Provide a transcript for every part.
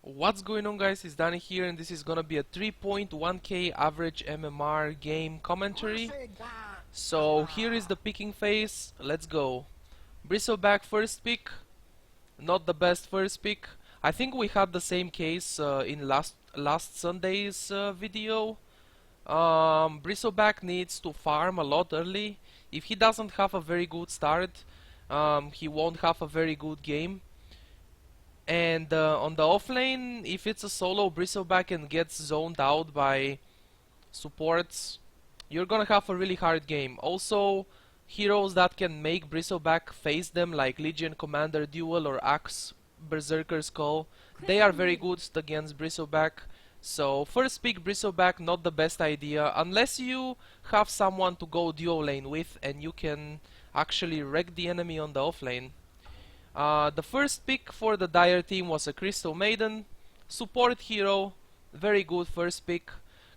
What's going on, guys? It's Danny here, and this is gonna be a 3.1k average MMR game commentary. So here is the picking phase. Let's go. Bristleback first pick, not the best first pick. I think we had the same case in last Sunday's video. Bristleback needs to farm a lot early. If he doesn't have a very good start, he won't have a very good game. And on the offlane, if it's a solo Bristleback and gets zoned out by supports, you're gonna have a really hard game. Also, heroes that can make Bristleback face them, like Legion Commander Duel or Axe Berserker Skull, they are very good against Bristleback. So first pick Bristleback, not the best idea, unless you have someone to go duo lane with and you can actually wreck the enemy on the offlane. The first pick for the Dire team was a Crystal Maiden, support hero, very good first pick.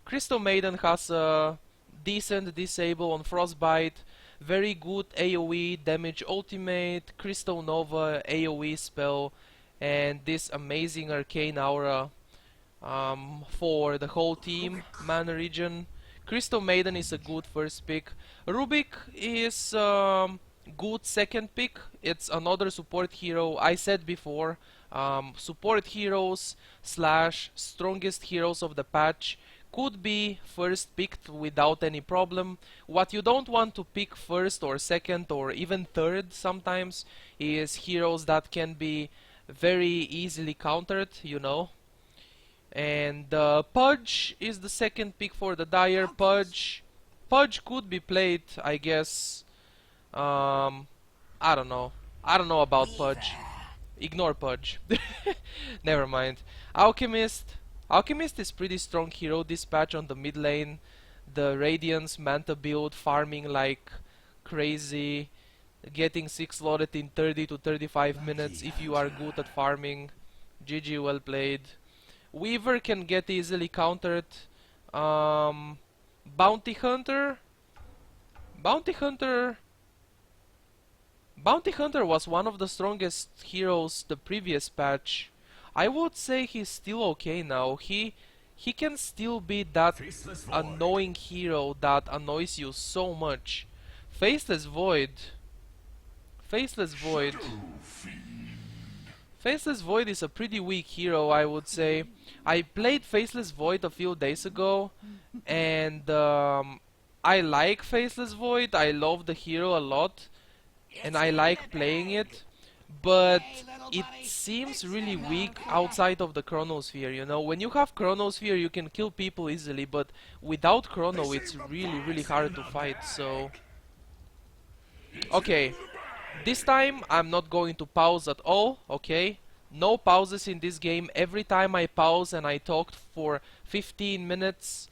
Crystal Maiden has a decent disable on Frostbite, very good AoE, damage ultimate, Crystal Nova, AoE spell, and this amazing arcane aura for the whole team, mana regen. Crystal Maiden is a good first pick. Rubik is good second pick. It's another support hero. I said before, support heroes slash strongest heroes of the patch could be first picked without any problem. What you don't want to pick first or second or even third sometimes is heroes that can be very easily countered, you know. And Pudge is the second pick for the Dire. Pudge could be played, I guess. I don't know. I don't know about Pudge. Ignore Pudge. Never mind. Alchemist. Alchemist is pretty strong hero this patch on the mid lane. The Radiance Manta build, farming like crazy, getting 6 slotted in 30 to 35 minutes if you are good at farming. GG, well played. Weaver can get easily countered. Bounty Hunter. Bounty Hunter was one of the strongest heroes the previous patch. I would say he's still okay now. He can still be that annoying hero that annoys you so much. Faceless Void. Faceless Void. Faceless Void is a pretty weak hero, I would say. I played Faceless Void a few days ago, and I like Faceless Void. I love the hero a lot, and I like playing it, but it seems really weak outside of the Chronosphere, you know. When you have Chronosphere, you can kill people easily, but without Chrono, it's really hard to fight, so... Okay. This time I'm not going to pause at all, okay? No pauses in this game. Every time I pause and I talked for 15 minutes,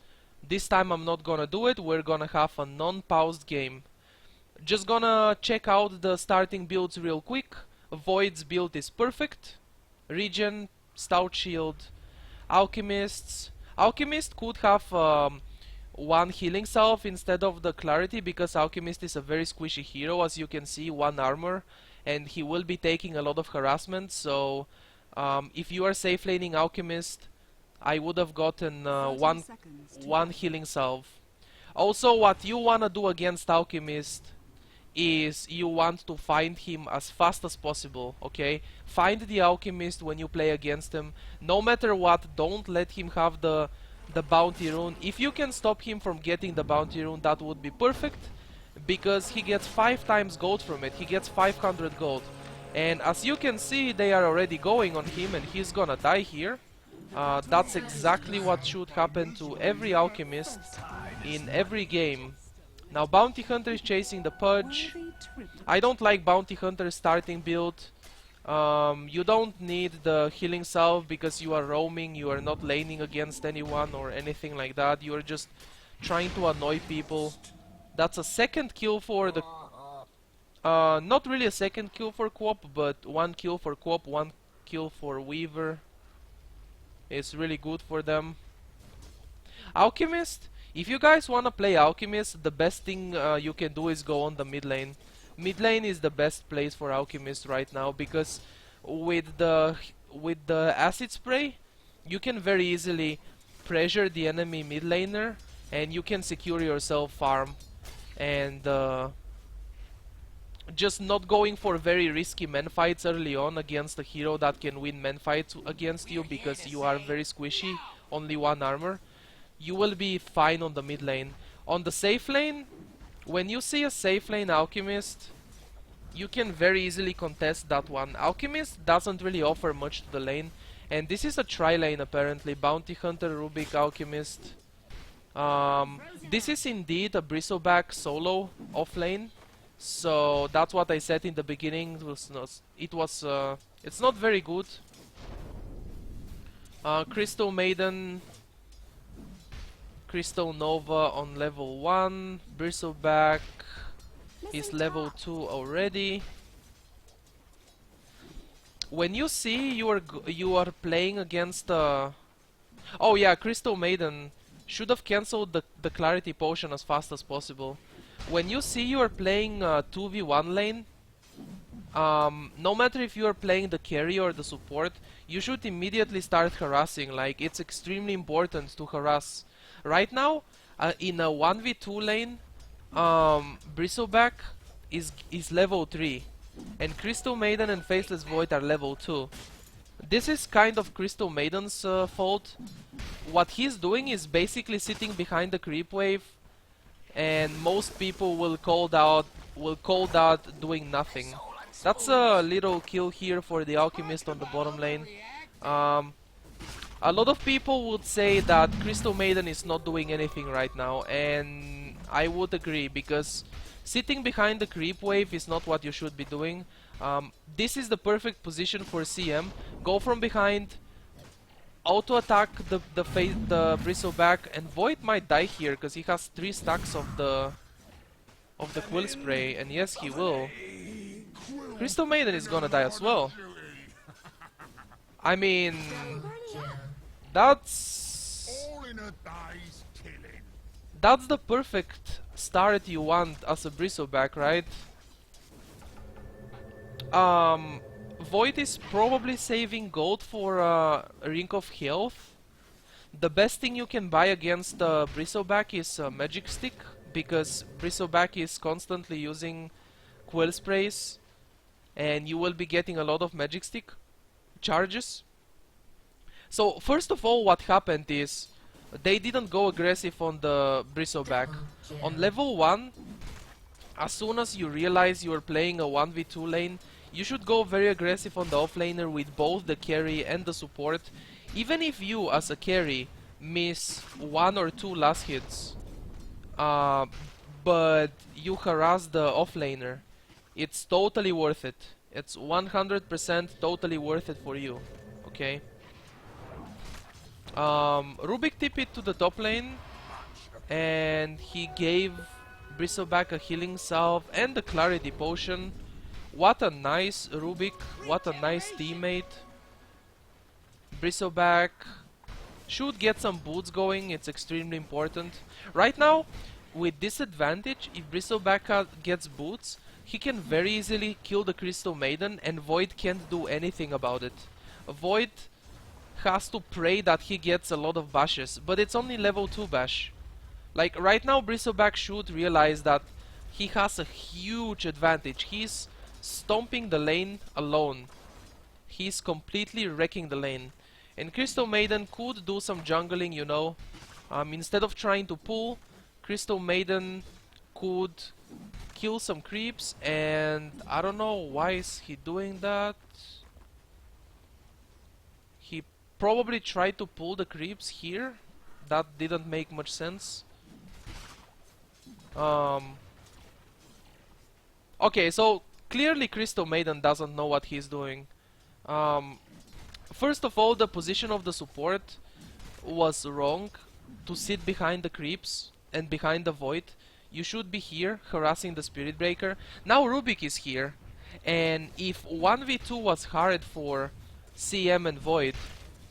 this time I'm not gonna do it. We're gonna have a non-paused game. Just gonna check out the starting builds real quick. Void's build is perfect. Regen, Stout Shield, Alchemists. Alchemist could have one healing salve instead of the Clarity, because Alchemist is a very squishy hero, as you can see, 1 armor, and he will be taking a lot of harassment, so if you are safe laning Alchemist, I would have gotten one healing salve. Also, what you wanna do against Alchemist is you want to find him as fast as possible, okay? Find the Alchemist when you play against him. No matter what, don't let him have the bounty rune. If you can stop him from getting the bounty rune, that would be perfect, because he gets 5 times gold from it. He gets 500 gold, and as you can see, they are already going on him and he's gonna die here. That's exactly what should happen to every Alchemist in every game. Now Bounty Hunter is chasing the Pudge. I don't like Bounty Hunter starting build. You don't need the healing salve because you are roaming, you are not laning against anyone or anything like that. You are just trying to annoy people. That's a second kill for the... not really a second kill for Quop, but 1 kill for Quop, 1 kill for Weaver. It's really good for them. Alchemist, if you guys wanna play Alchemist, the best thing you can do is go on the mid lane. Mid lane is the best place for Alchemist right now, because with the acid spray, you can very easily pressure the enemy mid laner, and you can secure yourself farm, and just not going for very risky men fights early on against a hero that can win men fights against you because you are very squishy, only 1 armor. You will be fine on the mid lane. On the safe lane, when you see a safe lane Alchemist, you can very easily contest that one. Alchemist doesn't really offer much to the lane, and this is a tri-lane apparently. Bounty Hunter, Rubik, Alchemist. This is indeed a Bristleback solo off lane, so that's what I said in the beginning. It's not very good. Crystal Maiden, Crystal Nova on level 1, Bristleback is level 2 already. When you see you are playing against oh yeah, Crystal Maiden should have cancelled the Clarity Potion as fast as possible. When you see you are playing 2v1 lane, no matter if you are playing the carry or the support, you should immediately start harassing. Like, it's extremely important to harass. Right now, in a 1v2 lane, Bristleback is level 3, and Crystal Maiden and Faceless Void are level 2. This is kind of Crystal Maiden's fault. What he's doing is basically sitting behind the creep wave, and most people will call that doing nothing. That's a little kill here for the Alchemist on the bottom lane. A lot of people would say that Crystal Maiden is not doing anything right now, and I would agree, because sitting behind the creep wave is not what you should be doing. This is the perfect position for CM. Go from behind, auto attack the Bristleback, and Void might die here because he has 3 stacks of the Quill Spray, and yes, he will. Crystal Maiden is gonna die as well. I mean, that's the perfect start you want as a Bristleback, right? Void is probably saving gold for a Ring of Health. The best thing you can buy against Bristleback is a Magic Stick, because Bristleback is constantly using Quill Sprays, and you will be getting a lot of Magic Stick charges. So first of all, what happened is they didn't go aggressive on the Bristleback. On level 1, as soon as you realize you are playing a 1v2 lane, you should go very aggressive on the offlaner with both the carry and the support. Even if you, as a carry, miss 1 or 2 last hits, but you harass the offlaner, it's totally worth it. It's 100% totally worth it for you. Okay? Rubik TP'd to the top lane, and he gave Bristleback a healing salve and the Clarity Potion. What a nice Rubik, what a nice teammate. Bristleback should get some boots going, it's extremely important. Right now, with disadvantage, if Bristleback gets boots, he can very easily kill the Crystal Maiden, and Void can't do anything about it. Void has to pray that he gets a lot of bashes, but it's only level 2 bash. Like, right now Bristleback should realize that he has a huge advantage. He's stomping the lane alone. He's completely wrecking the lane. And Crystal Maiden could do some jungling, you know. Instead of trying to pull, Crystal Maiden could kill some creeps, and I don't know why is he doing that. He probably tried to pull the creeps here. That didn't make much sense. Okay, so clearly Crystal Maiden doesn't know what he's doing. First of all, the position of the support was wrong, to sit behind the creeps and behind the Void. You should be here harassing the Spirit Breaker. Now Rubik is here, and if 1v2 was hard for CM and Void,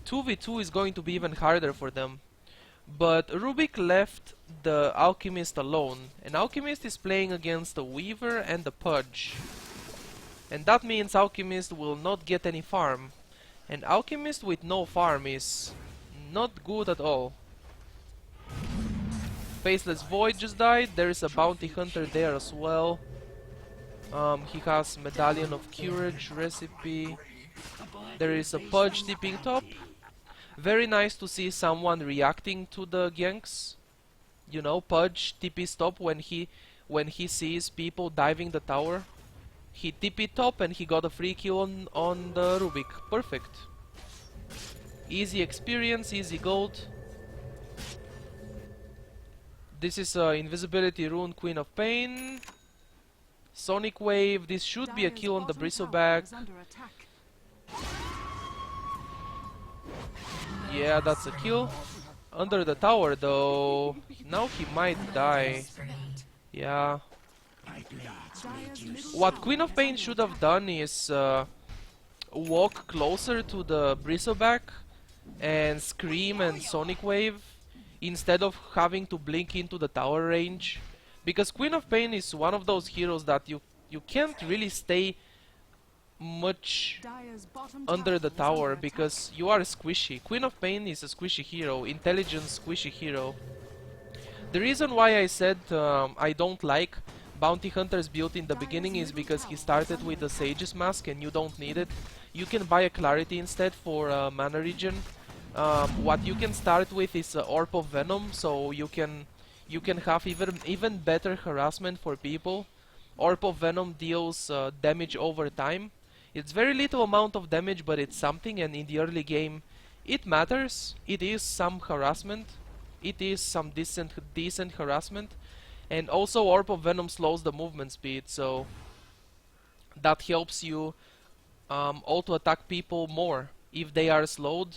2v2 is going to be even harder for them. But Rubik left the Alchemist alone, and Alchemist is playing against a Weaver and a Pudge. And that means Alchemist will not get any farm. And Alchemist with no farm is Not good at all. Faceless Void just died. There is a bounty hunter there as well. He has Medallion of Courage recipe. There is a Pudge tipping top. Very nice to see someone reacting to the ganks. You know, Pudge TP stop when he sees people diving the tower. He TP top and he got a free kill on the Rubik. Perfect. Easy experience, easy gold. This is Invisibility Rune, Queen of Pain. Sonic Wave, this should be a kill on the Bristleback. Yeah, that's a kill. Under the tower though, now he might die. Yeah. What Queen of Pain should have done is walk closer to the Bristleback and scream and Sonic Wave instead of having to blink into the tower range. Because Queen of Pain is one of those heroes that you can't really stay much under the tower because you are squishy. Queen of Pain is a squishy hero, intelligent squishy hero. The reason why I said I don't like Bounty Hunter's build in the beginning is because he started with the Sage's Mask and you don't need it. You can buy a Clarity instead for mana regen. What you can start with is Orb of Venom, so you can have even better harassment for people. Orb of Venom deals damage over time. It's very little amount of damage, but it's something, and in the early game it matters. It is some harassment. It is some decent harassment. And also Orb of Venom slows the movement speed, so that helps you auto-attack people more if they are slowed.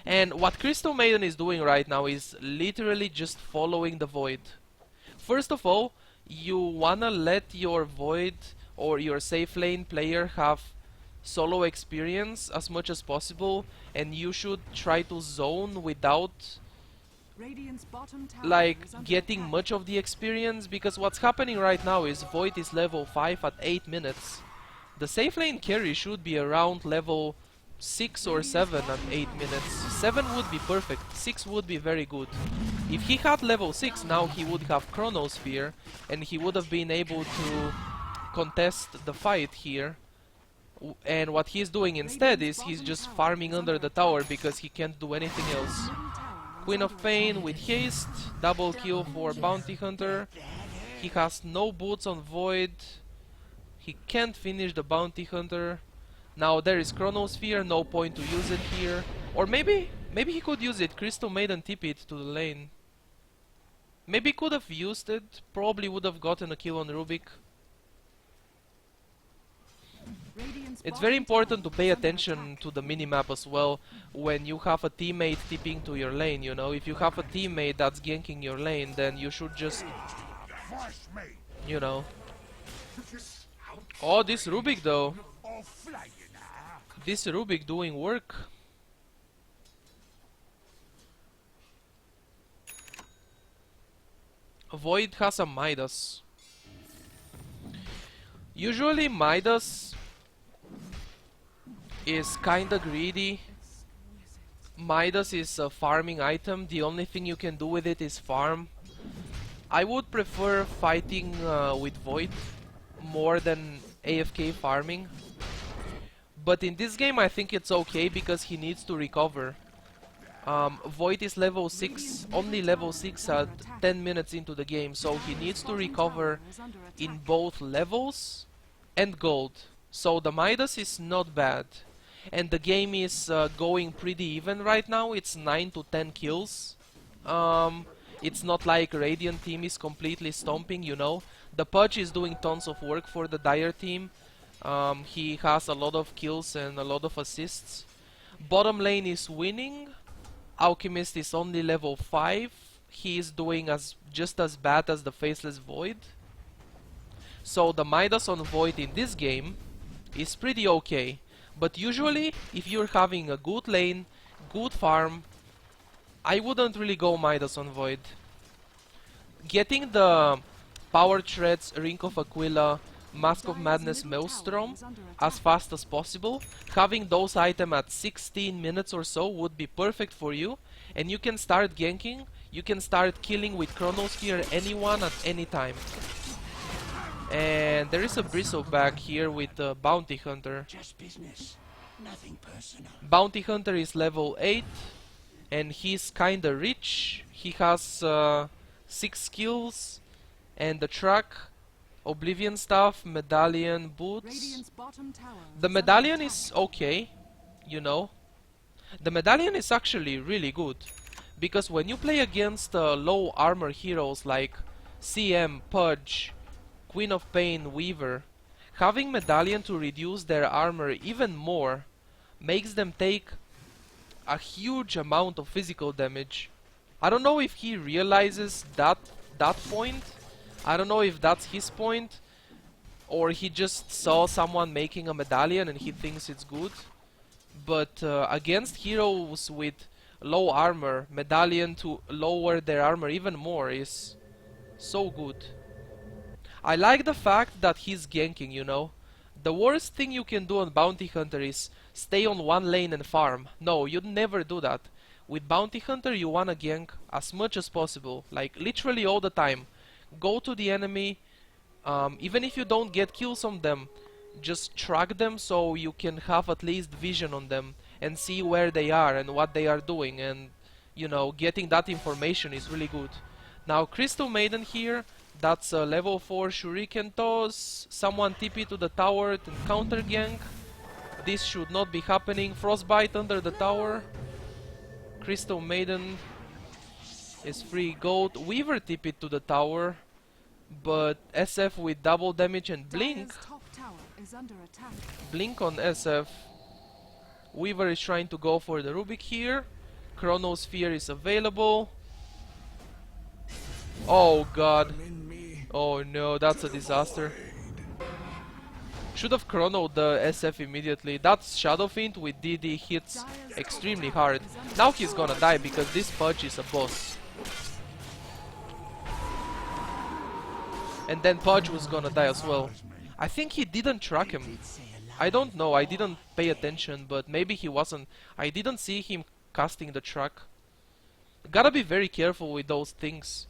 And what Crystal Maiden is doing right now is literally just following the Void. First of all, you wanna let your Void or your safe lane player have solo experience as much as possible, and you should try to zone without like getting much of the experience, because what's happening right now is Void is level 5 at 8 minutes. The safe lane carry should be around level 6 or 7 at 8 minutes. 7 would be perfect, 6 would be very good. If he had level 6 now, he would have Chronosphere and he would have been able to contest the fight here. And what he's doing instead is he's just farming under the tower because he can't do anything else. Queen of Pain with haste, double kill for Bounty Hunter. He has no boots on Void. He can't finish the Bounty Hunter. Now there is Chronosphere, no point to use it here. Or maybe he could use it, Crystal Maiden TP it to the lane. Maybe could have used it, probably would have gotten a kill on Rubik. It's very important to pay attention to the minimap as well when you have a teammate tipping to your lane, you know. If you have a teammate that's ganking your lane, then you should just, you know. Oh, this Rubik though. This Rubik doing work. Void has a Midas. Usually Midas is kinda greedy. Midas is a farming item. The only thing you can do with it is farm. I would prefer fighting with Void more than AFK farming. But in this game I think it's okay because he needs to recover. Void is level 6, only level 6 at 10 minutes into the game, so he needs to recover in both levels and gold. So the Midas is not bad. And the game is going pretty even right now. It's 9 to 10 kills. It's not like Radiant team is completely stomping, you know. The Pudge is doing tons of work for the Dire team. He has a lot of kills and a lot of assists. Bottom lane is winning. Alchemist is only level 5. He is doing just as bad as the Faceless Void. So the Midas on Void in this game is pretty okay. But usually, if you're having a good lane, good farm, I wouldn't really go Midas on Void. Getting the Power Treads, Ring of Aquila, Mask of Madness Maelstrom as fast as possible. Having those items at 16 minutes or so would be perfect for you, and you can start ganking, you can start killing with Chronosphere anyone at any time. And there is a Bristle back here with Bounty Hunter. Just business, nothing personal. Bounty Hunter is level 8, and he's kinda rich. He has 6 skills, and the track, Oblivion Staff, Medallion, Boots. The Medallion is okay, you know. The Medallion is actually really good, because when you play against low armor heroes like CM, Pudge, Queen of Pain, Weaver, having Medallion to reduce their armor even more makes them take a huge amount of physical damage. I don't know if he realizes that point. I don't know if that's his point, or he just saw someone making a Medallion and he thinks it's good. But against heroes with low armor, Medallion to lower their armor even more is so good. I like the fact that he's ganking, you know. The worst thing you can do on Bounty Hunter is stay on one lane and farm. No, you'd never do that. With Bounty Hunter you wanna gank as much as possible, like literally all the time. Go to the enemy, even if you don't get kills on them, just track them so you can have at least vision on them and see where they are and what they are doing, and you know, getting that information is really good. Now Crystal Maiden here, that's a level 4 Shuriken toss, someone TP to the tower to counter gank. This should not be happening. Frostbite under the tower. Crystal Maiden is free gold. Weaver TP to the tower, but SF with double damage and blink. Blink on SF. Weaver is trying to go for the Rubik here. Chronosphere is available. Oh god. Oh no, that's a disaster. Should have chronoed the SF immediately. That Shadow Fiend with DD hits extremely hard. Now he's gonna die because this Pudge is a boss. And then Pudge was gonna die as well. I think he didn't track him. I don't know, I didn't pay attention, but maybe he wasn't. I didn't see him casting the track. Gotta be very careful with those things.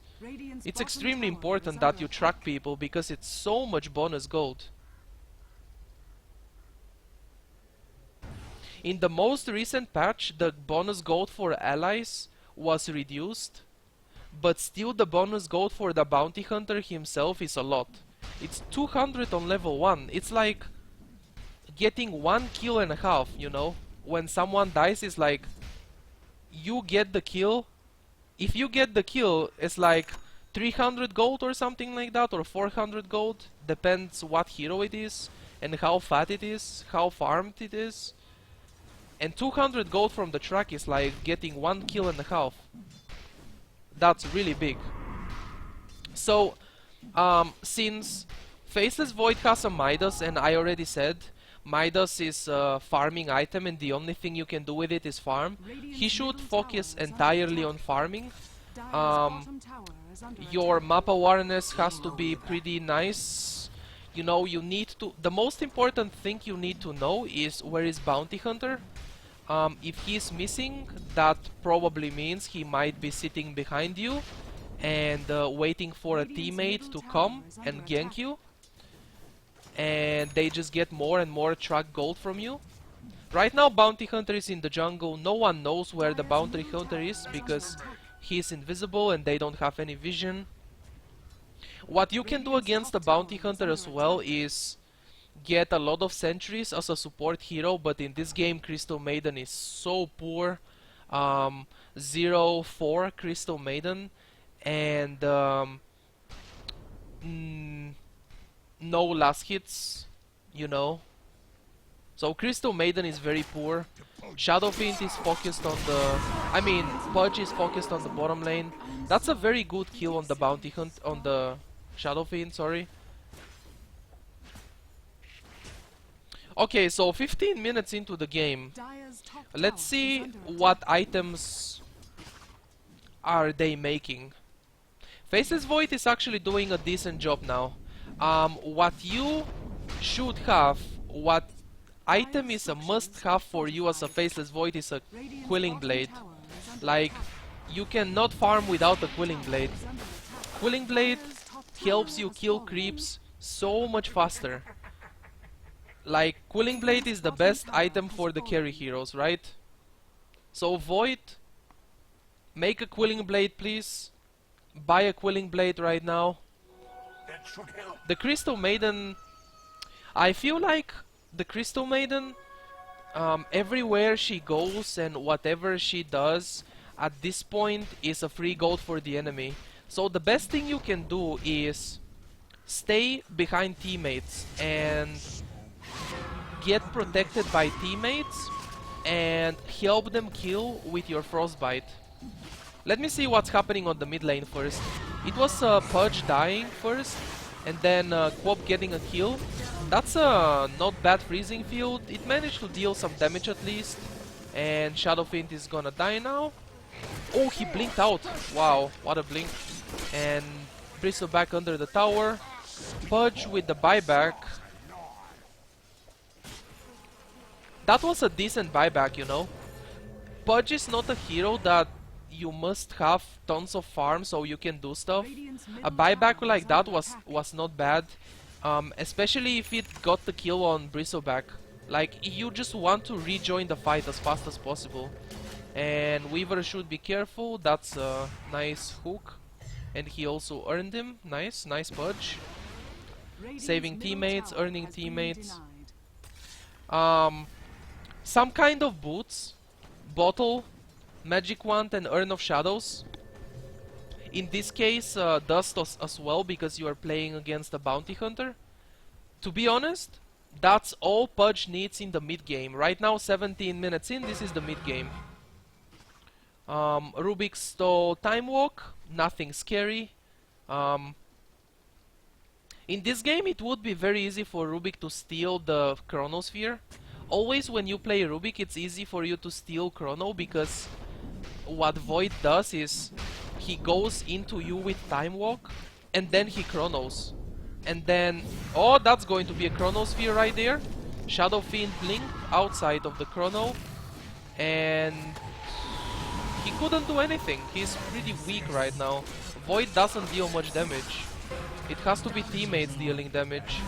It's extremely important that you track people because it's so much bonus gold. In the most recent patch, the bonus gold for allies was reduced, but still the bonus gold for the bounty hunter himself is a lot. It's 200 on level 1. It's like getting 1 kill and a half, you know? When someone dies, it's like you get the kill. If you get the kill, it's like 300 gold or something like that, or 400 gold. Depends what hero it is and how fat it is, how farmed it is. And 200 gold from the track is like getting 1 kill and a half. That's really big. So, since Faceless Void has a Midas, and I already said Midas is a farming item and the only thing you can do with it is farm, he should focus entirely on farming. Your map awareness has to be pretty nice. You know, you need to... The most important thing you need to know is where is Bounty Hunter. If he's missing, that probably means he might be sitting behind you and waiting for a teammate to come and gank you. And they just get more and more track gold from you. Right now Bounty Hunter is in the jungle. No one knows where the Bounty Hunter is because he's invisible and they don't have any vision. What you can do against the Bounty Hunter as well is get a lot of sentries as a support hero, but in this game Crystal Maiden is so poor. 0-4 Crystal Maiden, and no last hits, you know. So Crystal Maiden is very poor. Shadow Fiend is focused on the... I mean, Pudge is focused on the bottom lane. That's a very good kill on the Bounty Hunt, on the Shadow Fiend, sorry. Okay, so 15 minutes into the game. Let's see what items are they making. Faceless Void is actually doing a decent job now. What you should have, what item is a must-have for you as a Faceless Void is a Quilling Blade. Like, you cannot farm without a Quilling Blade. Quilling Blade helps you kill creeps so much faster. Like, Quilling Blade is the best item for the carry heroes, right? So Void, make a Quilling Blade please. Buy a Quilling Blade right now. That should help. The Crystal Maiden, I feel like the Crystal Maiden, everywhere she goes and whatever she does at this point is a free gold for the enemy. So the best thing you can do is stay behind teammates and get protected by teammates and help them kill with your Frostbite. Let me see what's happening on the mid lane first. It was Pudge dying first, and then Quop getting a kill. That's a not bad freezing field. It managed to deal some damage at least. And Shadowfiend is gonna die now. Oh, he blinked out. Wow, what a blink. And Bristle back under the tower. Pudge with the buyback. That was a decent buyback, you know. Pudge is not a hero that you must have tons of farm so you can do stuff. A buyback like that was not bad, especially if it got the kill on Bristleback. Like, you just want to rejoin the fight as fast as possible. And Weaver should be careful. That's a nice hook, and he also earned him. Nice Pudge. Saving teammates, earning teammates. Some kind of boots, bottle, magic wand and urn of shadows. In this case, dust as well, because you are playing against a bounty hunter. To be honest, that's all Pudge needs in the mid game. Right now, 17 minutes in, this is the mid game. Rubik stole Time Walk, nothing scary. In this game, it would be very easy for Rubik to steal the Chronosphere. Always when you play Rubik, it's easy for you to steal Chrono, because what Void does is he goes into you with Time Walk and then he Chronos. And then, oh, that's going to be a Chronosphere right there. Shadow Fiend blinked outside of the Chrono and he couldn't do anything. He's pretty weak right now. Void doesn't deal much damage. It has to be teammates dealing damage.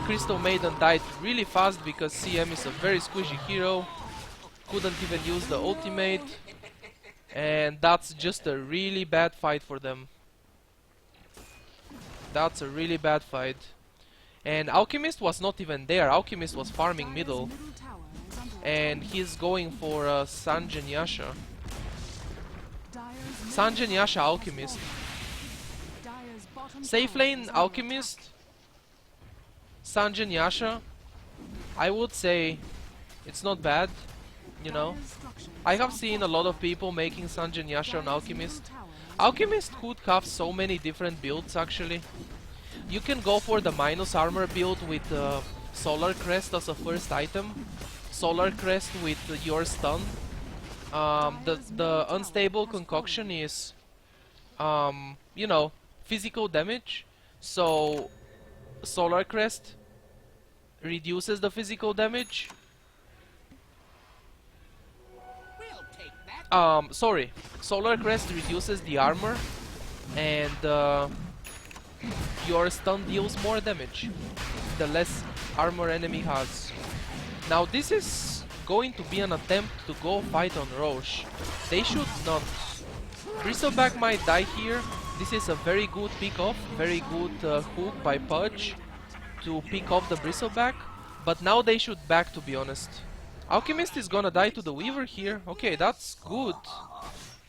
Crystal Maiden died really fast because CM is a very squishy hero. Couldn't even use the ultimate. And that's just a really bad fight for them. That's a really bad fight. And Alchemist was not even there. Alchemist was farming middle. And he's going for Sanjin Yasha. Sanjin Yasha Alchemist. Safe lane Alchemist. Sanjin Yasha. I would say it's not bad, you know. I have seen a lot of people making Sanjin Yasha on Alchemist. Alchemist could have so many different builds actually. You can go for the minus armor build with Solar Crest as a first item. Solar Crest with your stun. The unstable concoction is, you know, physical damage. So Solar Crest reduces the physical damage. Sorry, Solar Crest reduces the armor, and your stun deals more damage the less armor enemy has. Now this is going to be an attempt to go fight on Roche. They should not. Bristleback might die here. This is a very good pick off, very good hook by Pudge to pick off the Bristleback, but now they should back, to be honest. Alchemist is gonna die to the Weaver here. Okay, that's good.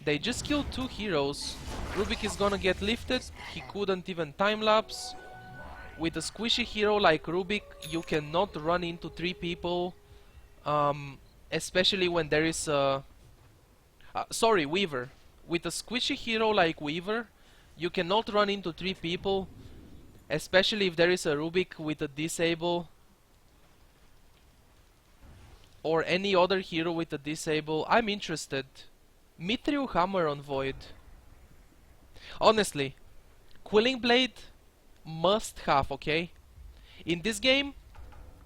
They just killed two heroes. Rubik is gonna get lifted. He couldn't even time-lapse. With a squishy hero like Rubik, you cannot run into three people. Especially when there is a... sorry, Weaver. With a squishy hero like Weaver, you cannot run into three people. Especially if there is a Rubik with a disable. Or any other hero with a disable. I'm interested. Mithril Hammer on Void. Honestly, Quilling Blade must have, okay? In this game,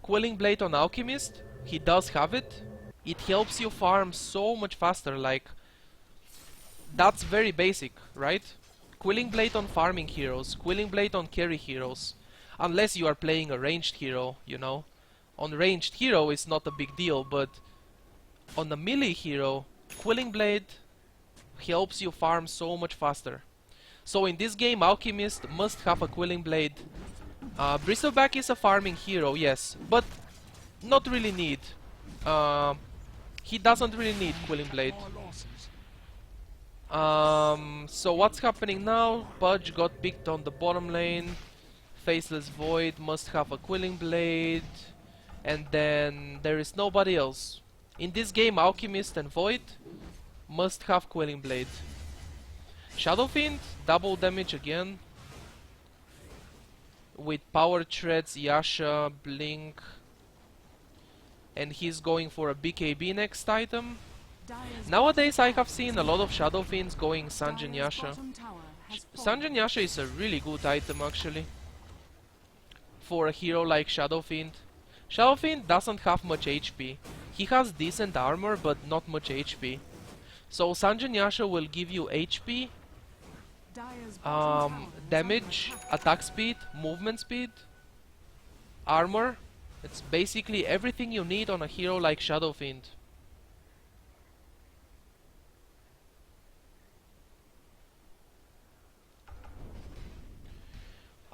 Quelling Blade on Alchemist, he does have it. It helps you farm so much faster, like, that's very basic, right? Quelling Blade on farming heroes, Quelling Blade on carry heroes. Unless you are playing a ranged hero, you know. On ranged hero it's not a big deal, but on a melee hero, Quelling Blade helps you farm so much faster. So in this game, Alchemist must have a Quelling Blade. Bristleback is a farming hero, yes, but not really need. He doesn't really need Quelling Blade. So what's happening now? Pudge got picked on the bottom lane. Faceless Void must have a Quelling Blade. And then there is nobody else. In this game, Alchemist and Void must have Quelling Blade. Shadow Fiend, double damage again. With Power Treads, Yasha, Blink. And he's going for a BKB next item. Nowadays I have seen a lot of Shadow Fiends going Sanjin Yasha. Sanjin Yasha is a really good item actually. For a hero like Shadow Fiend. Shadow Fiend doesn't have much HP. He has decent armor but not much HP. So Sanjin Yasha will give you HP, damage, attack speed, movement speed, armor. It's basically everything you need on a hero like Shadow Fiend.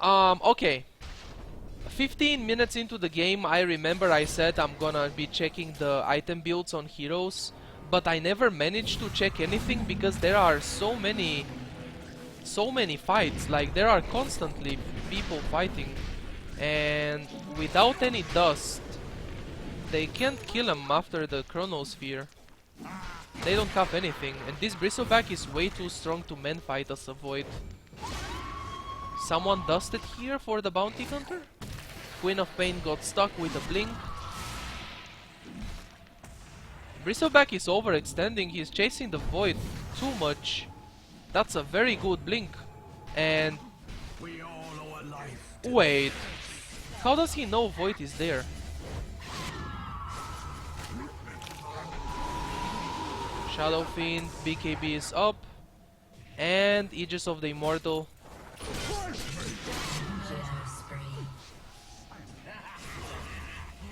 Okay. 15 minutes into the game, I remember I said I'm gonna be checking the item builds on heroes, but I never managed to check anything because there are so many fights. Like, there are constantly people fighting, and without any dust, they can't kill them after the Chronosphere. They don't have anything, and this Bristleback is way too strong to man fight as a Void. Someone dusted here for the bounty hunter? Queen of Pain got stuck with a blink. Bristleback is overextending, he's chasing the Void too much. That's a very good blink. And... wait, how does he know Void is there? Shadow Fiend, BKB is up. And Aegis of the Immortal.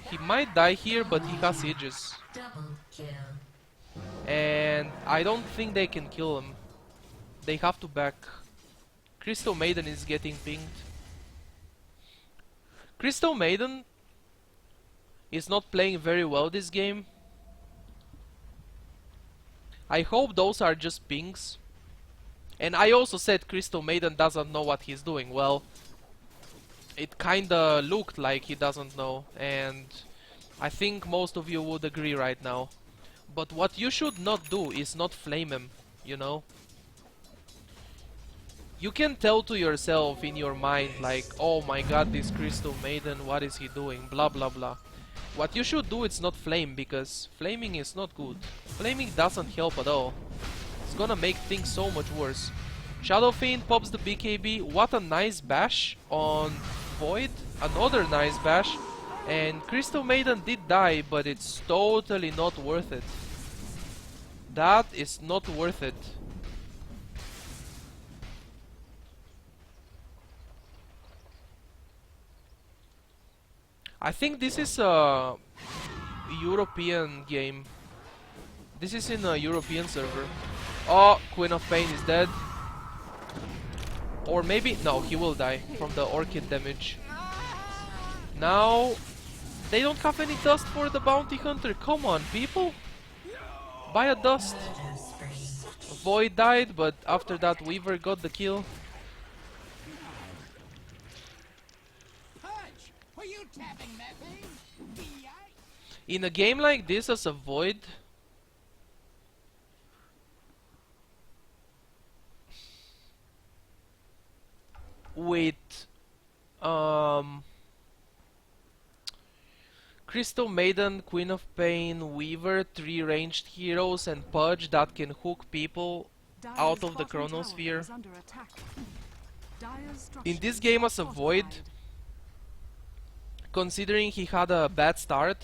He might die here, but he has Aegis. And I don't think they can kill him. They have to back. Crystal Maiden is getting pinged. Crystal Maiden is not playing very well this game. I hope those are just pings. And I also said Crystal Maiden doesn't know what he's doing. Well, it kinda looked like he doesn't know, and I think most of you would agree right now. But what you should not do is not flame him, you know? You can tell to yourself in your mind like, oh my god, this Crystal Maiden, what is he doing, blah blah blah. What you should do is not flame, because flaming is not good. Flaming doesn't help at all. It's gonna make things so much worse. Shadow Fiend pops the BKB. What a nice bash on Void. Another nice bash. And Crystal Maiden did die, but it's totally not worth it. That is not worth it. I think this is a European game. This is in a European server. Oh, Queen of Pain is dead. Or maybe... no, he will die from the Orchid damage. Now... they don't have any dust for the bounty hunter. Come on, people! Buy a dust. Void died, but after that Weaver got the kill. In a game like this as a Void... with Crystal Maiden, Queen of Pain, Weaver, 3 ranged heroes, and Pudge that can hook people out of the Chronosphere. In this game as a Void, considering he had a bad start.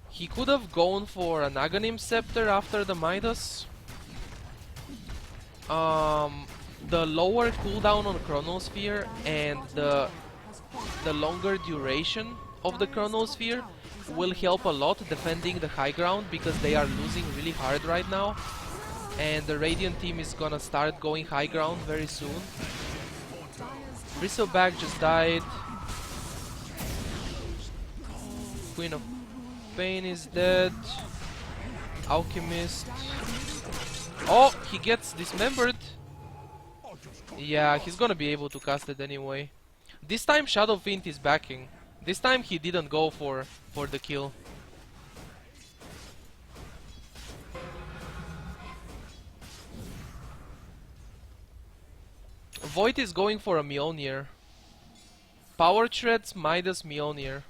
He could have gone for an Aghanim Scepter after the Midas. The lower cooldown on Chronosphere and the longer duration of the Chronosphere will help a lot defending the high ground, because they are losing really hard right now. And the Radiant team is gonna start going high ground very soon. Bristleback just died. Queen of Pain is dead. Alchemist. Oh, he gets dismembered. Yeah, he's gonna be able to cast it anyway. This time Shadow Fiend is backing. This time he didn't go for the kill. Void is going for a Mjolnir. Power Treads, Midas, Mjolnir.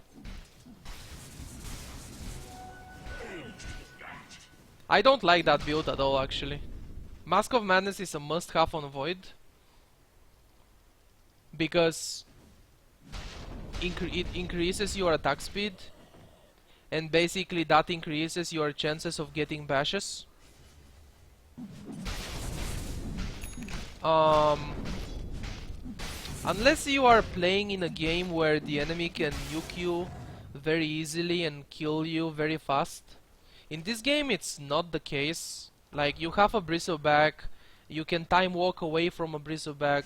I don't like that build at all, actually. Mask of Madness is a must-have on Void, because it increases your attack speed, and basically that increases your chances of getting bashes. Unless you are playing in a game where the enemy can nuke you very easily and kill you very fast. In this game it's not the case. Like, you have a Bristleback, you can time walk away from a Bristleback.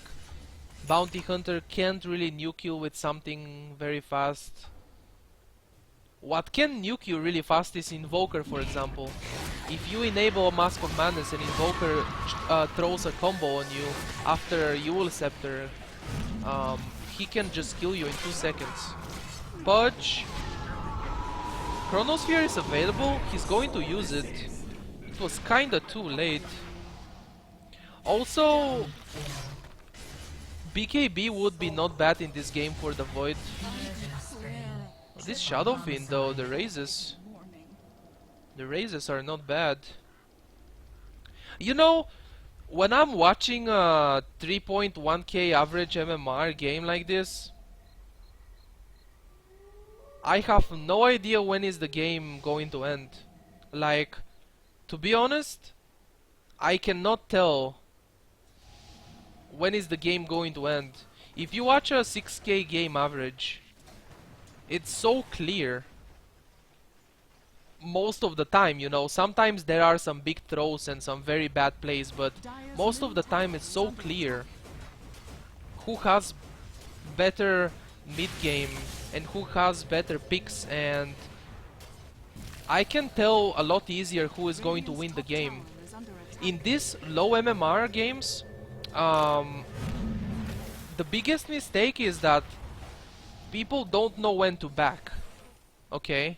Bounty Hunter can't really nuke you with something very fast. What can nuke you really fast is Invoker, for example. If you enable a Mask of Madness and Invoker throws a combo on you after Yule Scepter, he can just kill you in 2 seconds. Pudge. Chronosphere is available, he's going to use it. It was kinda too late. Also, BKB would be not bad in this game for the Void. This Shadow Fiend though, the raises are not bad. You know, when I'm watching a 3.1k average MMR game like this, I have no idea when is the game going to end. Like, to be honest, I cannot tell when is the game going to end. If you watch a 6k game average, it's so clear most of the time, you know. Sometimes there are some big throws and some very bad plays, but most of the time it's so clear who has better mid game and who has better picks, and I can tell a lot easier who is going to win the game. In these low MMR games, the biggest mistake is that people don't know when to back. Okay?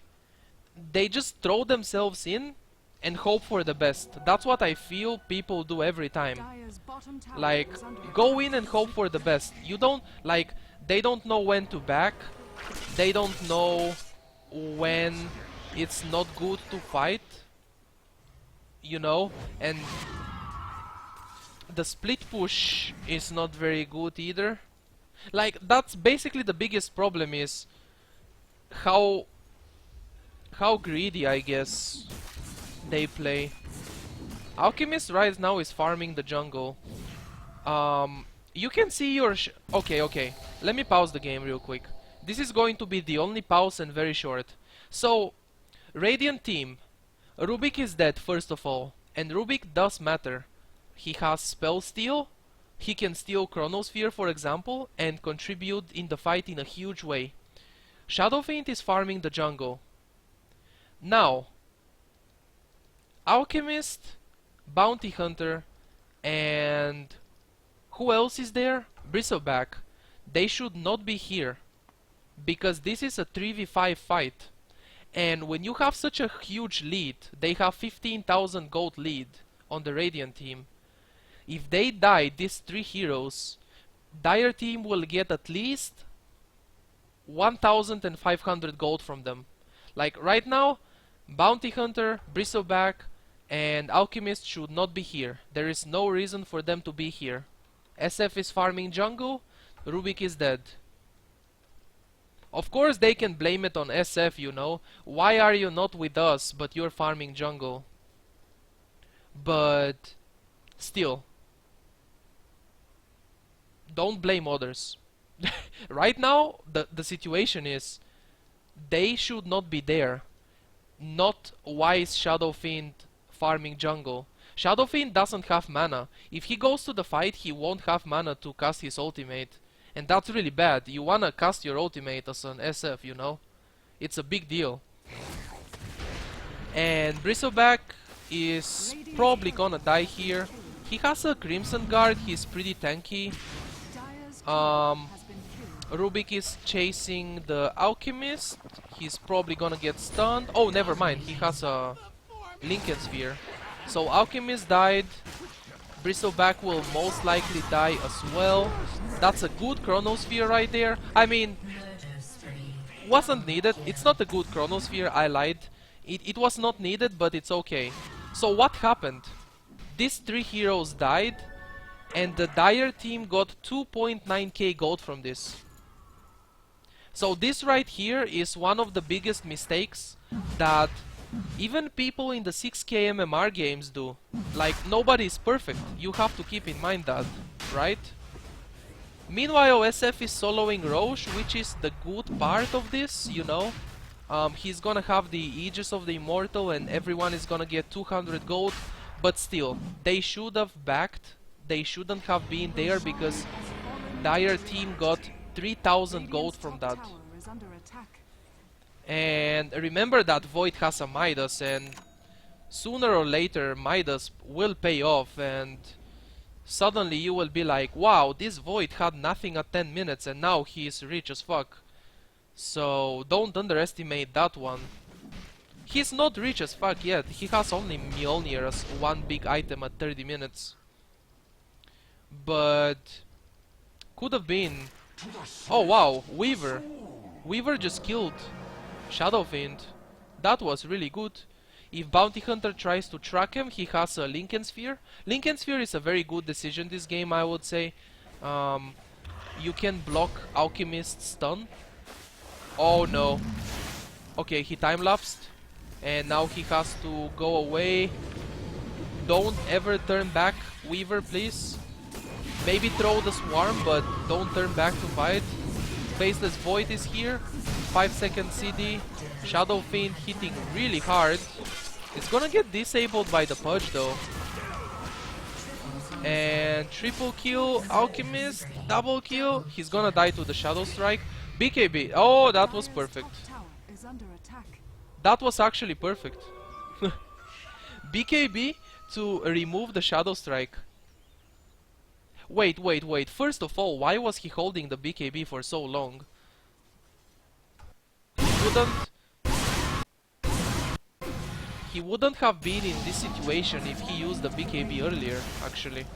They just throw themselves in and hope for the best. That's what I feel people do every time. Like, go in and hope for the best. You don't, like, they don't know when to back. They don't know when it's not good to fight, you know, and the split push is not very good either. Like, that's basically the biggest problem, is how greedy, I guess, they play. Alchemist right now is farming the jungle. You can see your okay, let me pause the game real quick. This is going to be the only pause and very short. So, Radiant team, Rubik is dead first of all, and Rubik does matter. He has spell steal, he can steal Chronosphere for example, and contribute in the fight in a huge way. Shadow Fiend is farming the jungle. Now, Alchemist, Bounty Hunter, and who else is there? Bristleback. They should not be here, because this is a 3v5 fight. And when you have such a huge lead, they have 15,000 gold lead on the Radiant team. If they die, these 3 heroes, Dire team will get at least 1,500 gold from them. Like, right now, Bounty Hunter, Bristleback, and Alchemist should not be here. There is no reason for them to be here. SF is farming jungle, Rubik is dead. Of course they can blame it on SF, you know. Why are you not with us, but you're farming jungle? But still, don't blame others. Right now, the situation is they should not be there. Not wise Shadow Fiend farming jungle. Shadow Fiend doesn't have mana. If he goes to the fight, he won't have mana to cast his ultimate. And that's really bad. You wanna cast your ultimate as an SF, you know? It's a big deal. And Bristleback is probably gonna die here. He has a Crimson Guard, he's pretty tanky. Rubik is chasing the Alchemist. He's probably gonna get stunned. Oh, never mind, he has a Lincoln Sphere. So Alchemist died. Bristleback will most likely die as well. That's a good Chronosphere right there. I mean, wasn't needed. It's not a good Chronosphere, I lied. It was not needed, but it's okay. So what happened? These 3 heroes died, and the Dire team got 2.9k gold from this. So this right here is one of the biggest mistakes that even people in the 6k MMR games do. Like, nobody is perfect. You have to keep in mind that, right? Meanwhile, SF is soloing Roche, which is the good part of this, you know. He's gonna have the Aegis of the Immortal and everyone is gonna get 200 gold. But still, they should have backed. They shouldn't have been there because Dire team got 3000 gold from that. And remember that Void has a Midas, and sooner or later Midas will pay off, and suddenly you will be like, wow, this Void had nothing at 10 minutes and now he is rich as fuck. So don't underestimate that one. He's not rich as fuck yet, he has only Mjolnir as one big item at 30 minutes. But could have been... Oh wow, Weaver. Weaver just killed Shadow Fiend. That was really good. If Bounty Hunter tries to track him, he has a Lincoln Sphere. Lincoln Sphere is a very good decision this game, I would say. You can block Alchemist's stun. Oh no. Okay, he time-lapsed. And now he has to go away. Don't ever turn back, Weaver, please. Maybe throw the Swarm, but don't turn back to fight. Faceless Void is here. 5-second CD. Shadow Fiend hitting really hard. It's gonna get disabled by the Pudge though. And triple kill, Alchemist, double kill. He's gonna die to the Shadow Strike. BKB. Oh, that was perfect. That was actually perfect. BKB to remove the Shadow Strike. Wait. First of all, why was he holding the BKB for so long? He wouldn't have been in this situation if he used the BKB earlier, actually.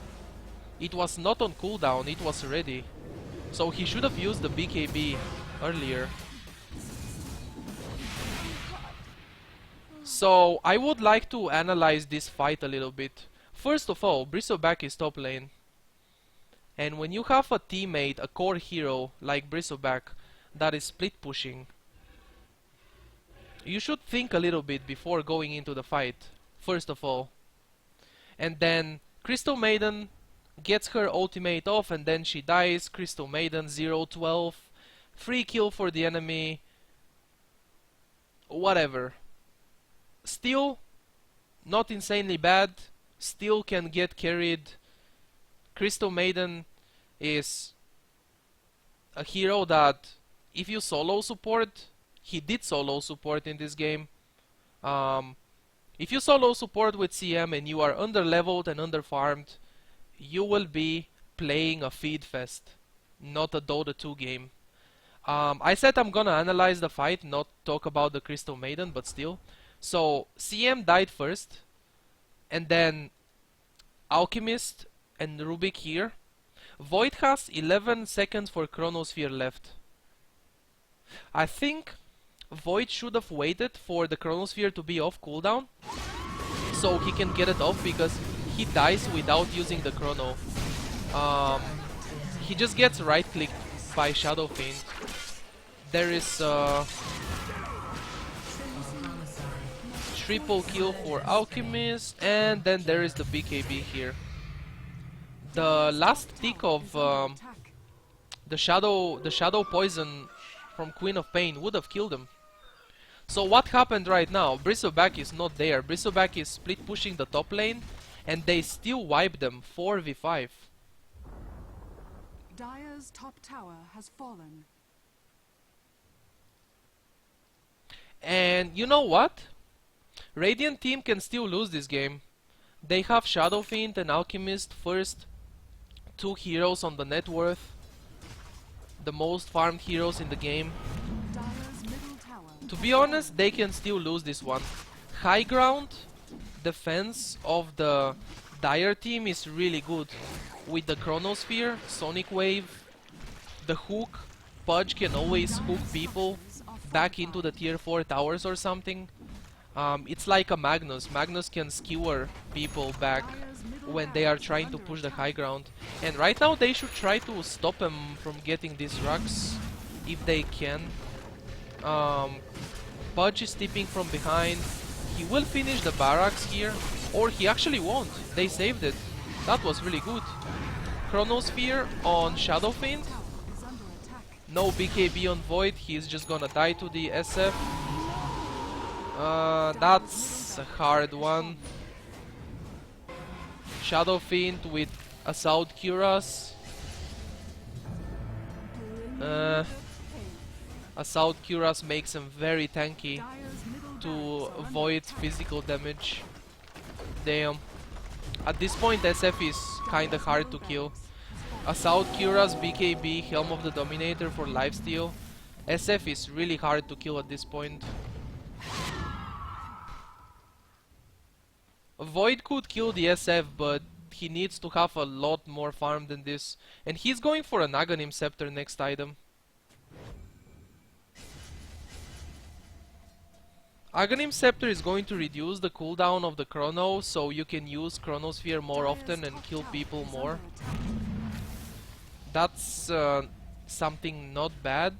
It was not on cooldown, it was ready. So he should have used the BKB earlier. So I would like to analyze this fight a little bit. First of all, Bristleback is top lane. And when you have a teammate, a core hero like Bristleback, that is split pushing, you should think a little bit before going into the fight, first of all. And then Crystal Maiden gets her ultimate off and then she dies. Crystal Maiden 0-12. Free kill for the enemy. Whatever. Still not insanely bad. Still can get carried. Crystal Maiden is a hero that if you solo support, he did solo support in this game. If you solo support with CM and you are under-leveled and under-farmed, you will be playing a feed fest, not a Dota 2 game. I said I'm gonna analyze the fight, not talk about the Crystal Maiden, but still. So, CM died first, and then Alchemist and Rubik here. Void has 11 seconds for Chronosphere left. I think Void should have waited for the Chronosphere to be off cooldown, so he can get it off, because he dies without using the Chrono. He just gets right-clicked by Shadow Fiend. There is triple kill for Alchemist, and then there is the BKB here. The last tick of the shadow poison from Queen of Pain would have killed him. So what happened right now? Bristleback is not there. Bristleback is split pushing the top lane, and they still wipe them 4v5. Dire's top tower has fallen. And you know what? Radiant team can still lose this game. They have Shadow Fiend and Alchemist first, 2 heroes on the net worth, the most farmed heroes in the game. Dire's middle tower. To be honest, they can still lose this one. High ground defense of the Dire team is really good. With the Chronosphere, Sonic Wave, the hook, Pudge can always hook people back into the tier 4 towers or something. It's like a Magnus. Magnus can skewer people back when they are trying to push the high ground. And right now they should try to stop him from getting these rocks if they can. Pudge is tipping from behind. He will finish the barracks here, or he actually won't. They saved it. That was really good. Chronosphere on Shadow Fiend. No BKB on Void, he's just gonna die to the SF. That's a hard one. Shadow Fiend with Assault Cuirass. Assault Cuirass makes him very tanky to avoid physical damage. Damn. At this point SF is kinda hard to kill. Assault Cuirass, BKB, Helm of the Dominator for lifesteal. SF is really hard to kill at this point. Void could kill the SF, but he needs to have a lot more farm than this. And he's going for an Aghanim Scepter next item. Aghanim Scepter is going to reduce the cooldown of the Chrono, so you can use Chronosphere more often and kill people more. That's something not bad.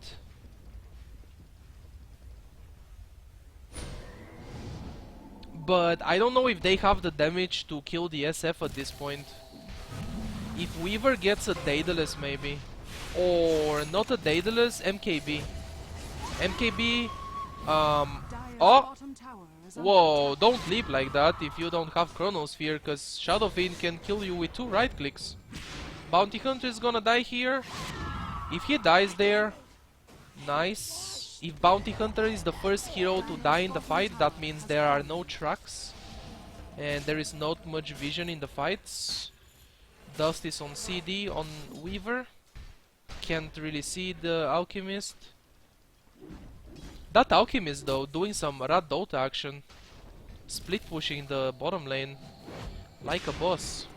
But I don't know if they have the damage to kill the SF at this point. If Weaver gets a Daedalus maybe. Or not a Daedalus, MKB. MKB, oh! Whoa, don't leap like that if you don't have Chronosphere, cause Shadow Fiend can kill you with 2 right clicks. Bounty Hunter is gonna die here. If he dies there, nice. If Bounty Hunter is the first hero to die in the fight, that means there are no trucks. And there is not much vision in the fights. Dust is on CD, on Weaver. Can't really see the Alchemist. That Alchemist though, doing some Rat Dota action. Split pushing the bottom lane. Like a boss.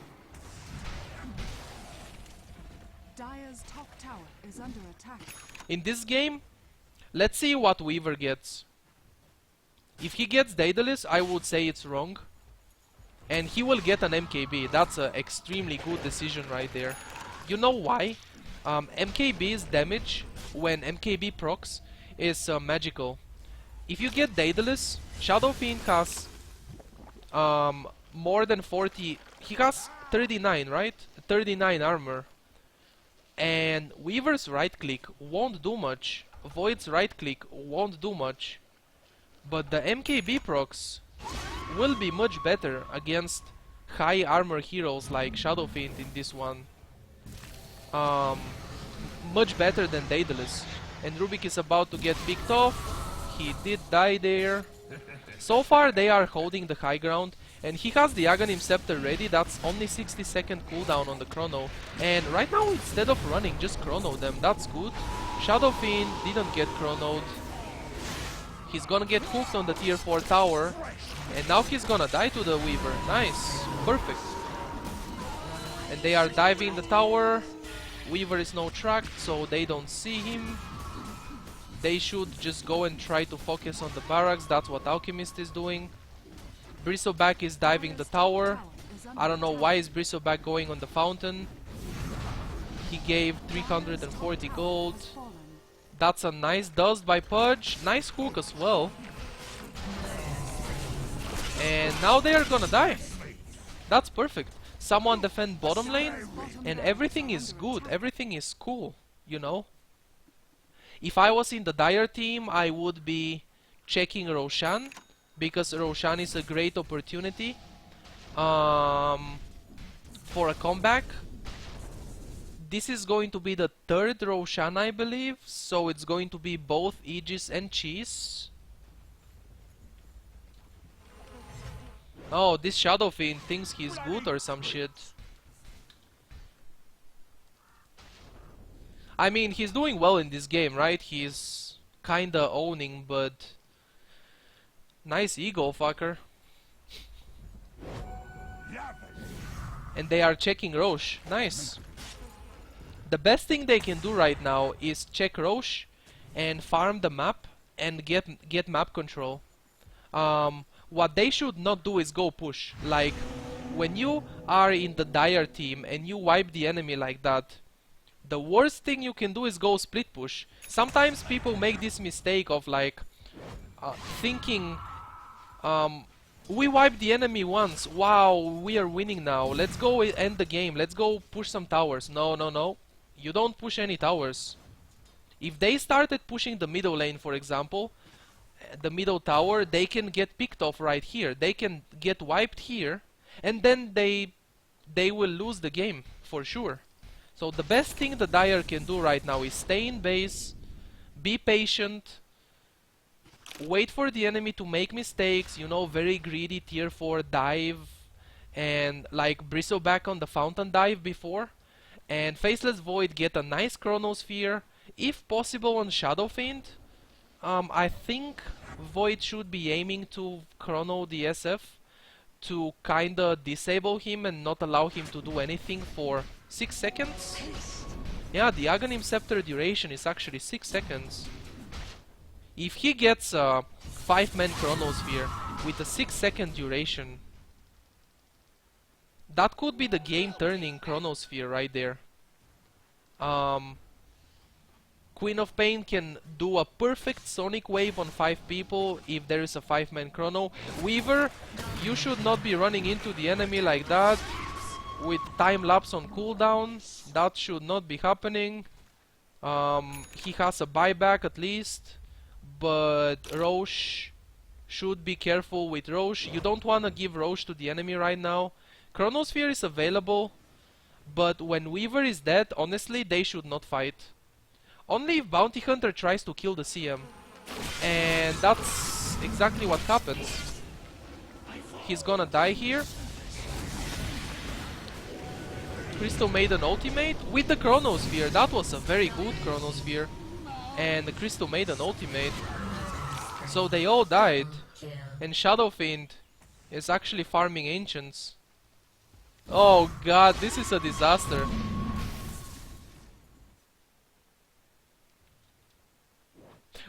Dire's top tower is under attack. In this game, let's see what Weaver gets. If he gets Daedalus, I would say it's wrong. And he will get an MKB. That's an extremely good decision right there. You know why? MKB's damage when MKB procs is magical. If you get Daedalus, Shadow Fiend has more than 40. He has 39, right? 39 armor. And Weaver's right click won't do much. Void's right click won't do much. But the MKB procs will be much better against high armor heroes like Shadow Fiend in this one. Much better than Daedalus. And Rubik is about to get picked off. He did die there. So far they are holding the high ground. And he has the Aghanim Scepter ready. That's only 60-second cooldown on the Chrono. And right now, instead of running, just Chrono them. That's good. Shadow Fiend didn't get Chronoed. He's gonna get hooked on the tier 4 tower. And now he's gonna die to the Weaver. Nice. Perfect. And they are diving the tower. Weaver is no tracked, so they don't see him. They should just go and try to focus on the barracks. That's what Alchemist is doing. Bristleback is diving the tower. I don't know why is Bristleback going on the fountain. He gave 340 gold. That's a nice dust by Pudge. Nice hook as well. And now they are gonna die. That's perfect. Someone defend bottom lane, and everything is good. Everything is cool, you know? If I was in the Dire team, I would be checking Roshan, because Roshan is a great opportunity for a comeback. This is going to be the third Roshan, I believe, so it's going to be both Aegis and Cheese. Oh, this Shadow Fiend thinks he's good or some shit. I mean, he's doing well in this game, right? He's kinda owning, but... Nice ego, fucker. And they are checking Roche. Nice. The best thing they can do right now is check Roche and farm the map and get map control. What they should not do is go push. Like, when you are in the Dire team and you wipe the enemy like that, the worst thing you can do is go split push. Sometimes people make this mistake of like thinking, we wiped the enemy once, wow, we are winning now, let's go end the game, let's go push some towers. No, no, no, you don't push any towers. If they started pushing the middle lane, for example, the middle tower, they can get picked off right here, they can get wiped here, and then they will lose the game for sure. So the best thing the Dire can do right now is stay in base, be patient, wait for the enemy to make mistakes, you know, very greedy tier 4 dive, and like Bristleback on the fountain dive before, and Faceless Void get a nice Chronosphere, if possible on Shadow Fiend. I think Void should be aiming to Chrono the SF to kinda disable him and not allow him to do anything for 6 seconds? Yeah, the Aghanim Scepter duration is actually 6 seconds. If he gets a 5-man Chronosphere with a 6-second duration, that could be the game-turning Chronosphere right there. Queen of Pain can do a perfect Sonic Wave on 5 people if there is a 5-man Chrono. Weaver, you should not be running into the enemy like that with time lapse on cooldown. That should not be happening. He has a buyback at least, but Roche should be careful with Roche. You don't want to give Roche to the enemy right now. Chronosphere is available, but when Weaver is dead, honestly, they should not fight. Only if Bounty Hunter tries to kill the CM. And that's exactly what happens. He's gonna die here. Crystal Maiden ultimate with the Chronosphere. That was a very good Chronosphere. And the Crystal Maiden ultimate. So they all died. And Shadow Fiend is actually farming Ancients. Oh god, this is a disaster.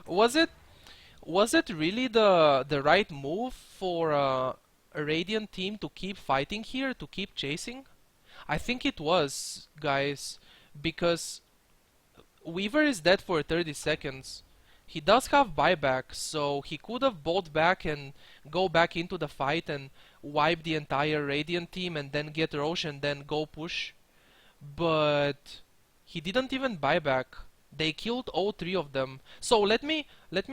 Was it really the right move for a Radiant team to keep fighting here, to keep chasing? I think it was, guys, because Weaver is dead for 30 seconds. He does have buyback, so he could have bought back and go back into the fight and wipe the entire Radiant team and then get Roche and then go push. But he didn't even buy back. They killed all 3 of them. So let me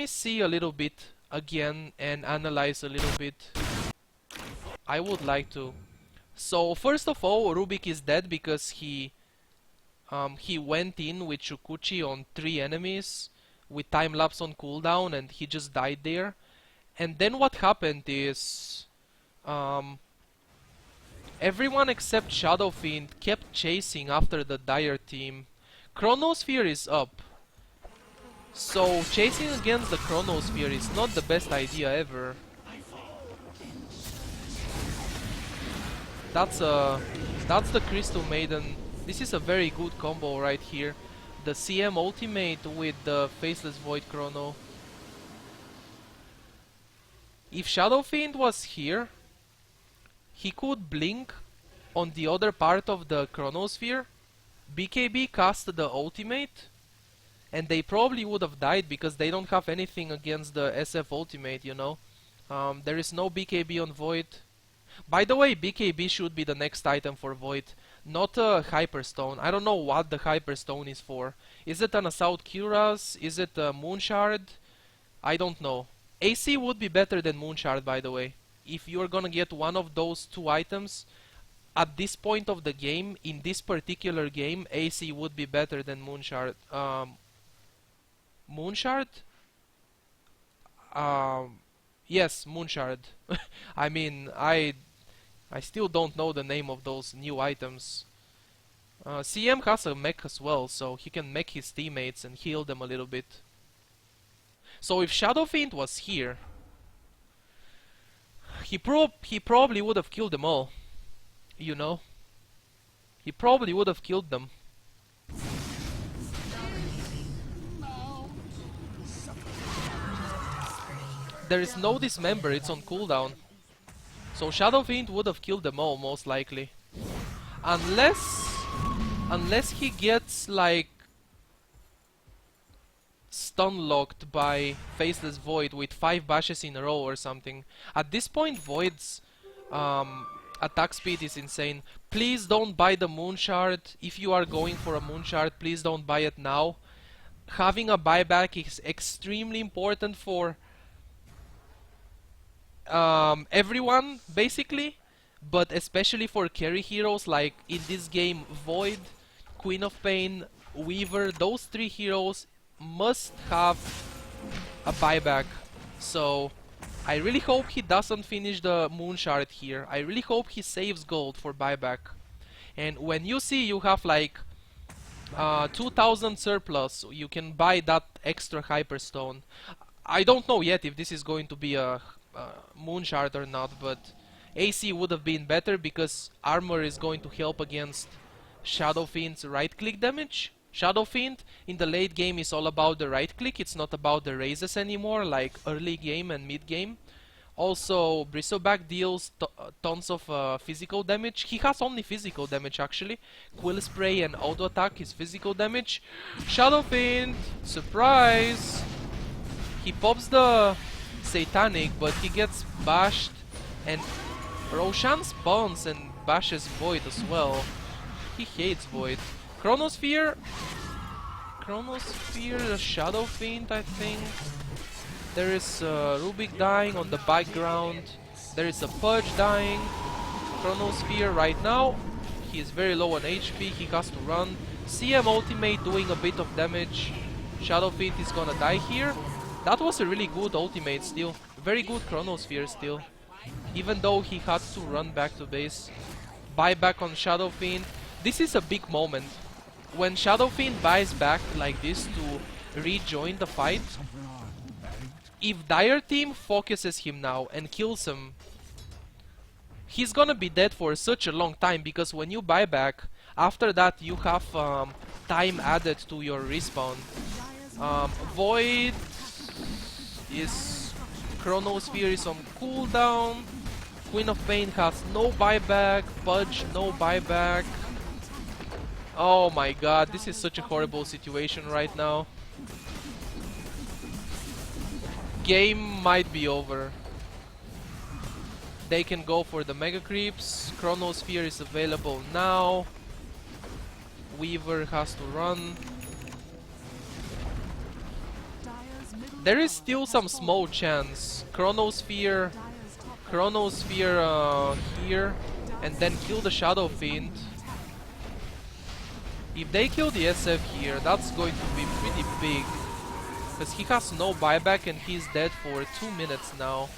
see a little bit again and analyze a little bit. I would like to. So first of all, Rubik is dead because he went in with Shukuchi on 3 enemies with time lapse on cooldown and he just died there. And then what happened is everyone except Shadow Fiend kept chasing after the Dire team. Chronosphere is up. So chasing against the Chronosphere is not the best idea ever. That's the Crystal Maiden. This is a very good combo right here. The CM ultimate with the Faceless Void Chrono. If Shadow Fiend was here, he could blink on the other part of the Chronosphere, BKB cast the ultimate, And they probably would have died because they don't have anything against the SF ultimate, you know. There is no BKB on Void. By the way, BKB should be the next item for Void, not a Hyperstone. I don't know what the Hyperstone is for. Is it an Assault Cuirass? Is it a Moonshard? I don't know. AC would be better than Moonshard, by the way. If you're gonna get one of those two items, at this point of the game, in this particular game, AC would be better than Moonshard. Moonshard? Um, yes, Moonshard. I mean, I still don't know the name of those new items. CM has a mech as well, so he can mech his teammates and heal them a little bit. So if Shadow Fiend was here, he probably would have killed them all. You know? He probably would have killed them. There is no dismember, it's on cooldown. So Shadow Fiend would have killed them all, most likely. Unless he gets, like, stun locked by Faceless Void with 5 bashes in a row or something. At this point, Void's attack speed is insane. Please don't buy the Moonshard. If you are going for a Moonshard, please don't buy it now. Having a buyback is extremely important for everyone, basically, but especially for carry heroes like in this game Void, Queen of Pain, Weaver. Those 3 heroes must have a buyback. So I really hope he doesn't finish the Moonshard here. I really hope he saves gold for buyback. And when you see you have like 2000 surplus, you can buy that extra Hyperstone. I don't know yet if this is going to be a Moonshard or not, but AC would have been better because armor is going to help against Shadow Fiend's right click damage. Shadow Fiend in the late game is all about the right click, it's not about the raises anymore like early game and mid game. Also, Bristleback deals tons of physical damage. He has only physical damage actually. Quill Spray and Auto Attack is physical damage. Shadow Fiend, surprise! He pops the Satanic, but he gets bashed, and Roshan spawns and bashes Void as well. He hates Void. Chronosphere, the Shadow Fiend, I think. There is Rubik dying on the background. There is a Pudge dying. Chronosphere right now. He is very low on HP. He has to run. CM ultimate doing a bit of damage. Shadow Fiend is gonna die here. That was a really good ultimate still. Very good Chronosphere still. Even though he had to run back to base. Buyback on Shadow Fiend. This is a big moment. When Shadow Fiend buys back like this to rejoin the fight, if Dire Team focuses him now and kills him, he's gonna be dead for such a long time, because when you buy back, after that you have time added to your respawn. Void is... Chronosphere is on cooldown. Queen of Pain has no buyback. Pudge, no buyback. Oh my god, this is such a horrible situation right now. Game might be over. They can go for the Mega Creeps. Chronosphere is available now. Weaver has to run. There is still some small chance. Chronosphere here, and then kill the Shadow Fiend. If they kill the SF here, that's going to be pretty big, because he has no buyback and he's dead for 2 minutes now.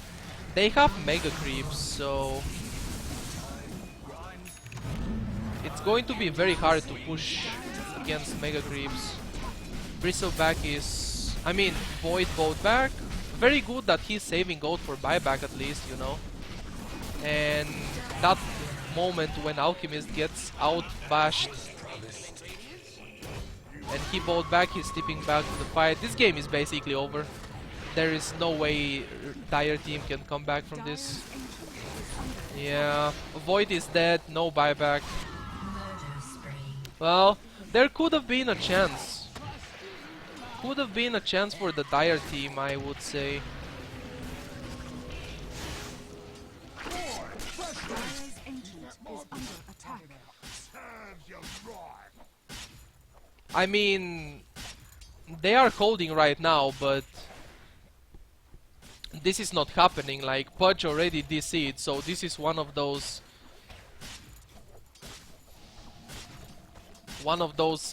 They have Mega Creeps, so it's going to be very hard to push against Mega Creeps. Bristleback is... I mean, Void bought back. Very good that he's saving gold for buyback at least, you know. And that moment when Alchemist gets out-bashed and he bought back, he's stepping back to the fight. This game is basically over. There is no way Dire Team can come back from this. Yeah, Void is dead, no buyback. Well, there could have been a chance. could have been a chance for the Dire team, I would say. Dire's ancient is under attack. Serves you right. I mean, they are holding right now, but this is not happening. Like, Pudge already DC'd, so this is one of those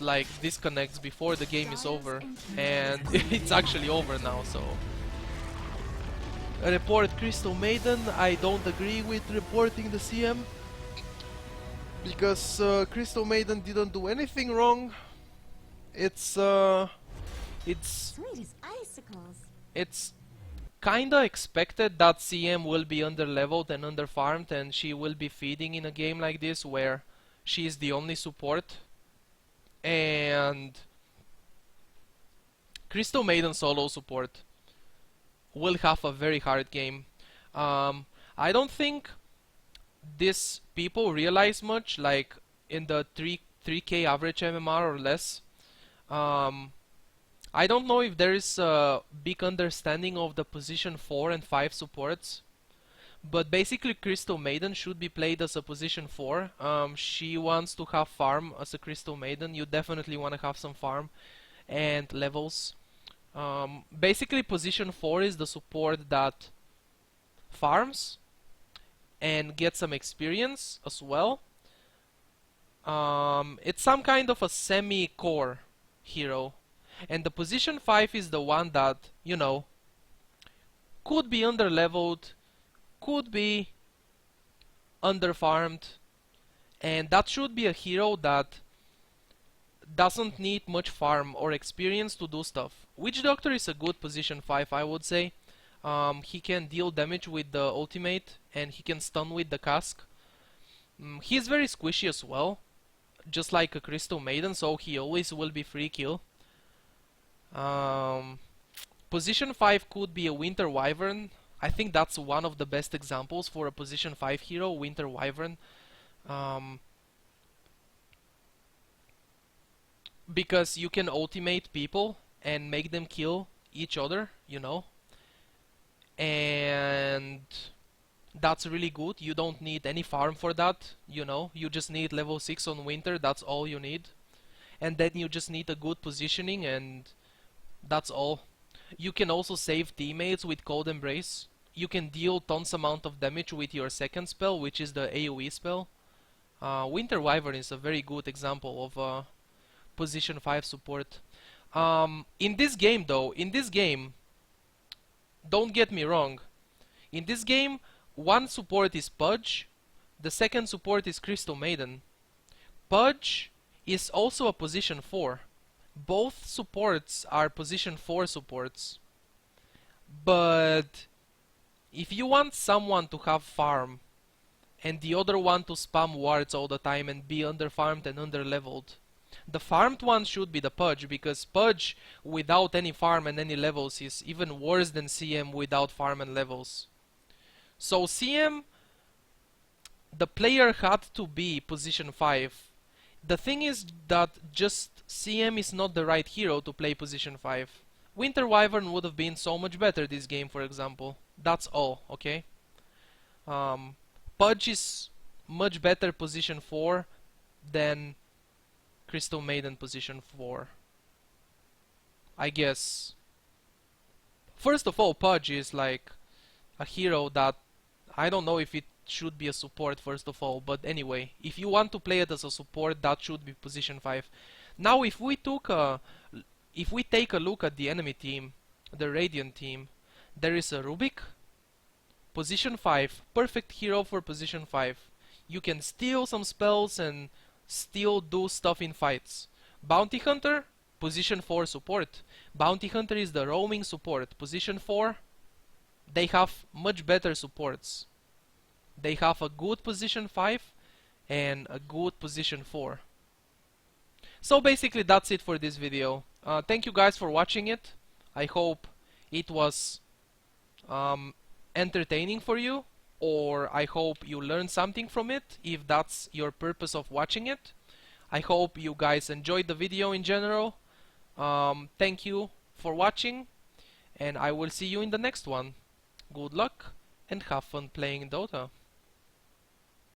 like disconnects before the game is over, and it's actually over now. So report Crystal Maiden. I don't agree with reporting the CM because Crystal Maiden didn't do anything wrong. It's Sweet as icicles. it's kinda expected that CM will be under-leveled and under-farmed, and she will be feeding in a game like this where she is the only support. And Crystal Maiden solo support will have a very hard game. I don't think these people realize much, like in the 3k average MMR or less. I don't know if there is a big understanding of the position 4 and 5 supports, but basically Crystal Maiden should be played as a position 4. She wants to have farm as a Crystal Maiden. You definitely want to have some farm and levels. Basically position 4 is the support that farms and gets some experience as well. It's some kind of a semi-core hero. And the position 5 is the one that, you know, could be under-leveled, could be under-farmed, and that should be a hero that doesn't need much farm or experience to do stuff. Witch Doctor is a good position 5, I would say. He can deal damage with the ultimate, and he can stun with the cask. He's very squishy as well, just like a Crystal Maiden, so he always will be free kill. Position 5 could be a Winter Wyvern. I think that's one of the best examples for a position 5 hero, Winter Wyvern. Because you can ultimate people and make them kill each other, you know. And that's really good. You don't need any farm for that, you know. You just need level 6 on Winter, that's all you need. And then you just need a good positioning, and that's all. You can also save teammates with Cold Embrace. You can deal tons amount of damage with your second spell, which is the AoE spell. Winter Wyvern is a very good example of position 5 support. In this game though, don't get me wrong, in this game, one support is Pudge, the second support is Crystal Maiden. Pudge is also a position 4. Both supports are position 4 supports. But if you want someone to have farm and the other one to spam wards all the time and be under-farmed and under-leveled, the farmed one should be the Pudge, because Pudge without any farm and any levels is even worse than CM without farm and levels. So CM, the player had to be position 5. The thing is that just CM is not the right hero to play position 5. Winter Wyvern would have been so much better this game, for example. That's all, okay? Pudge is much better position 4 than Crystal Maiden position 4, I guess. First of all, Pudge is like a hero that I don't know if it should be a support first of all, but anyway, if you want to play it as a support, that should be position 5. Now if we take a look at the enemy team, the Radiant team, there is a Rubik, position 5, perfect hero for position 5. You can steal some spells and still do stuff in fights. Bounty Hunter, position 4 support. Bounty Hunter is the roaming support. Position 4, they have much better supports. They have a good position 5 and a good position 4. So basically that's it for this video. Thank you guys for watching it. I hope it was entertaining for you, or I hope you learned something from it, if that's your purpose of watching it. I hope you guys enjoyed the video in general. Thank you for watching, and I will see you in the next one. Good luck and have fun playing Dota.